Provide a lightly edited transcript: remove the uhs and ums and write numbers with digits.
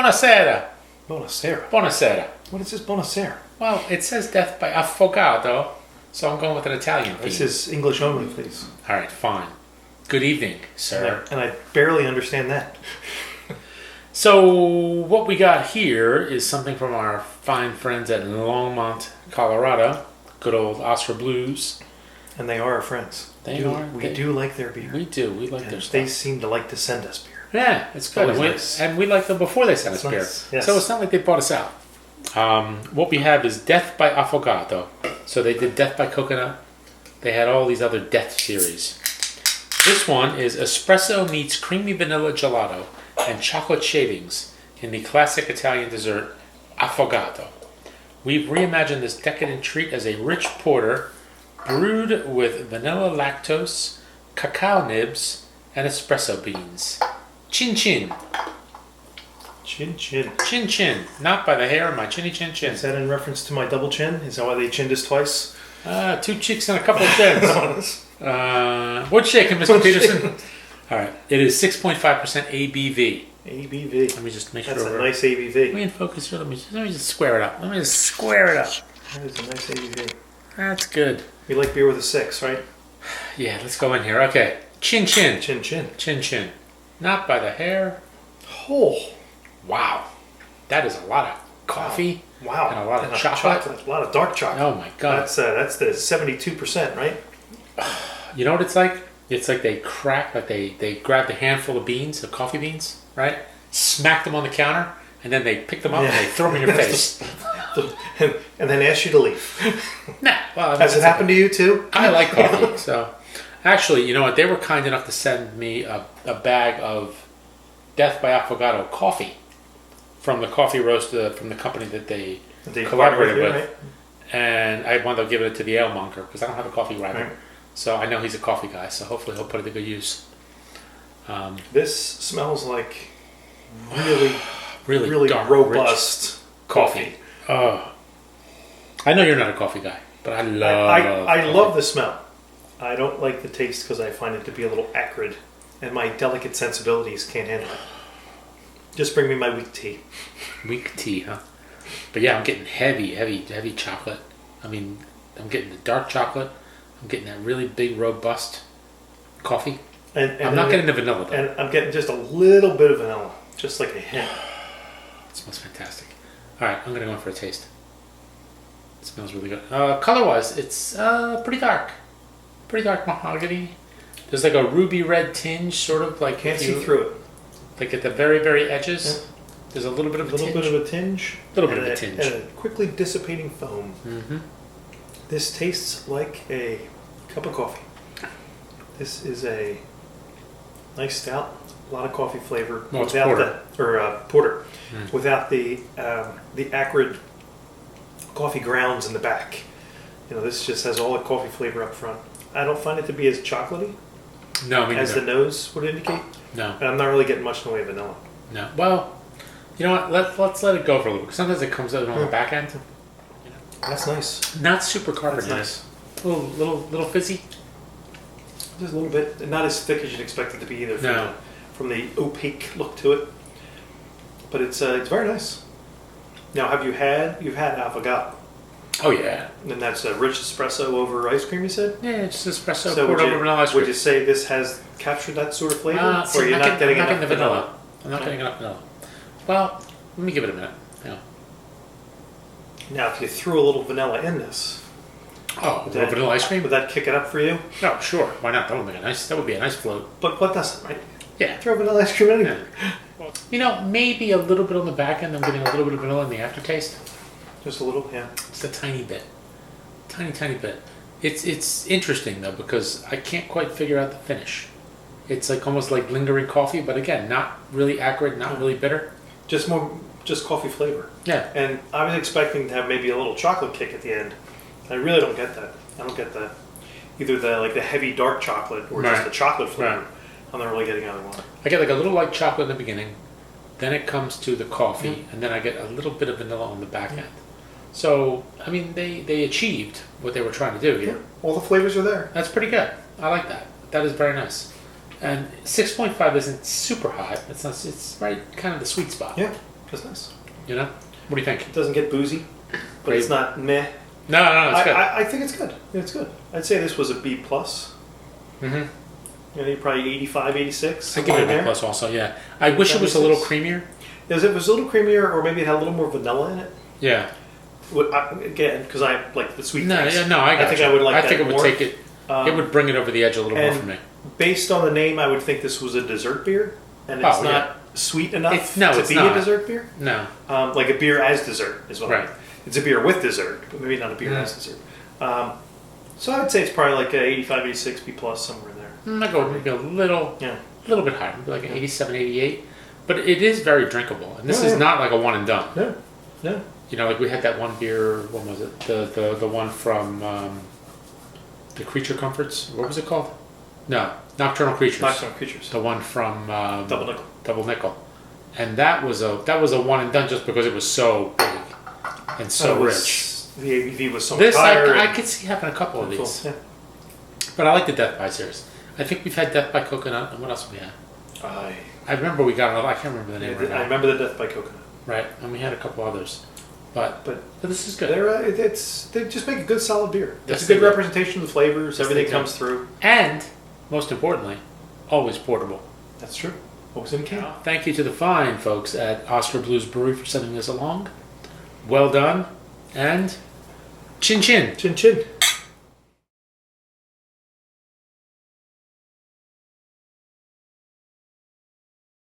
Buonasera. Buonasera. Buonasera. What is this Buonasera? Well, it says death by affogato, so I'm going with an Italian theme. This is English only, please. All right, fine. Good evening, sir. And I barely understand that. So what we got here is something from our fine friends at Longmont, Colorado. Good old Oskar Blues. And they are our friends. We do like their beer. We do. We like and their stuff. they seem to like to send us beer. Yeah, it's good. Always And nice. we like them before they sent us It's beer. nice, yes. So it's not like they bought us out. What we have is Death by Affogato. So they did Death by Coconut. They had all these other Death series. This one is espresso meets creamy vanilla gelato and chocolate shavings in the classic Italian dessert Affogato. We've reimagined this decadent treat as a rich porter brewed with vanilla lactose, cacao nibs, and espresso beans. Chin chin. Chin chin. Chin chin. Not by the hair of my chinny chin chin. Is that in reference to my double chin? Is that why they chinned us twice? 2 cheeks and a couple of chins. What's shaking, Mr. Peterson? All right. It is 6.5% ABV. ABV. Let me just make That's sure. a nice ABV. We in focus here. Let me just square it up. Let me just square it up. That is a nice ABV. That's good. We like beer with a 6, right? Yeah, let's go in here. Okay. Chin chin. Chin chin. Chin chin. Not by the hair. Oh. Wow. That is a lot of coffee. Wow. And a lot of chocolate. A lot of dark chocolate. Oh my god. That's the 72%, right? You know what it's like? It's like they crack, like they grabbed a handful of beans, of coffee beans, right? Smack them on the counter, and then they pick them up and they throw them in your face. and then ask you to leave. Nah. Well, I mean, Has it happened to you too? I like coffee, so actually, you know what? They were kind enough to send me a bag of Death by Affogato coffee from the coffee roaster from the company that they collaborated with, right? and I wound up giving it to the ale monker because I don't have a coffee rival, Right. so I know he's a coffee guy. So hopefully he'll put it to good use. This smells like really dark, robust rich coffee. Oh, I know you're not a coffee guy, but I love. I love the smell. I don't like the taste because I find it to be a little acrid, and my delicate sensibilities can't handle it. Just bring me my weak tea. Weak tea, huh? But yeah, I'm getting heavy chocolate. I mean, I'm getting the dark chocolate. I'm getting that really big, robust coffee. And I'm not getting the vanilla, though. And I'm getting just a little bit of vanilla. Just like a hint. It smells fantastic. All right, I'm going to go in for a taste. It smells really good. Color-wise, it's pretty dark. Pretty dark mahogany. There's like a ruby red tinge, sort of like... Can't see through it. Like at the very, very edges. Yeah. There's a little bit of a tinge. A little bit of a tinge. tinge. And a quickly dissipating foam. Mm-hmm. This tastes like a cup of coffee. This is a nice stout. A lot of coffee flavor. Well, it's without porter. Porter. Without the acrid coffee grounds in the back. You know, this just has all the coffee flavor up front. I don't find it to be as chocolatey No, me as neither. the nose would indicate. No. And I'm not really getting much in the way of vanilla. No. Well, you know what? Let's let it go for a little bit. Sometimes it comes out on the back end. That's nice. Not super carbonated. That's nice. Little fizzy. Just a little bit. Not as thick as you'd expect it to be either. No. From the opaque look to it. But it's very nice. Now, you've had Affogato. Oh yeah. And that's a rich espresso over ice cream, you said? Yeah, it's espresso So poured over vanilla ice cream. would you say this has captured that sort of flavor? See, or you're not getting enough the vanilla? I'm not getting enough vanilla. Well, let me give it a minute. Hang on. Now, if you threw a little vanilla in this, Oh, a little vanilla ice cream? would that kick it up for you? No, sure. Why not? That would be a nice float. But what doesn't, right? Yeah. Throw vanilla ice cream anywhere. Well, you know, maybe a little bit on the back end. I'm getting a little bit of vanilla in the aftertaste. Just a little, yeah. Just a tiny bit. Tiny bit. It's interesting though because I can't quite figure out the finish. It's like almost like lingering coffee, but again, not really acrid, not really bitter. Just coffee flavor. Yeah. And I was expecting to have maybe a little chocolate kick at the end. I really don't get that. I don't get that. Either the heavy dark chocolate or just the chocolate flavor. Right. I'm not really getting either one. I get like a little light chocolate in the beginning, then it comes to the coffee, and then I get a little bit of vanilla on the back end. So, I mean, they achieved what they were trying to do here. All the flavors are there. That's pretty good. I like that. That is very nice. And 6.5 isn't super hot. It's right kind of the sweet spot. Yeah. That's nice. You know? What do you think? It doesn't get boozy, but Great. it's not meh. No, it's good. I think it's good. It's good. I'd say this was a B+. Mm-hmm. You know, probably 85, 86. I give it a B+ also, yeah. I wish it was a little creamier. If it was a little creamier, or maybe it had a little more vanilla in it. Yeah. Again, because I like the sweet things. I think I would like I that think it would more. take it. It would bring it over the edge a little more for me. Based on the name, I would think this was a dessert beer, and it's not sweet enough to be a dessert beer. No. Like a beer as dessert is what I mean. Right. It's a beer with dessert, but maybe not a beer as dessert. So I would say it's probably like a 85, 86, B+, somewhere in there. I'd go maybe a little bit higher, maybe like an 87, 88. But it is very drinkable, and this is not like a one and done. Yeah. You know, like we had that one beer. When was it? The one from the Creature Comforts. What was it called? No, Nocturnal Creatures. Nocturnal Creatures. The one from Double Nickel. And that was a one and done just because it was so big and so rich. The ABV was so much higher. I could see having a couple of these. Yeah. But I like the Death by series. I think we've had Death by Coconut, and what else have we had? I remember we got another. I can't remember the name right now. I remember the Death by Coconut. Right, and we had a couple others. But this is good. They just make a good solid beer. Yes, It's a good representation of the flavors. Everything comes through. And, most importantly, always portable. That's true. Always in a can. Thank you to the fine folks at Oskar Blues Brewery for sending this along. Well done. And chin chin. Chin chin.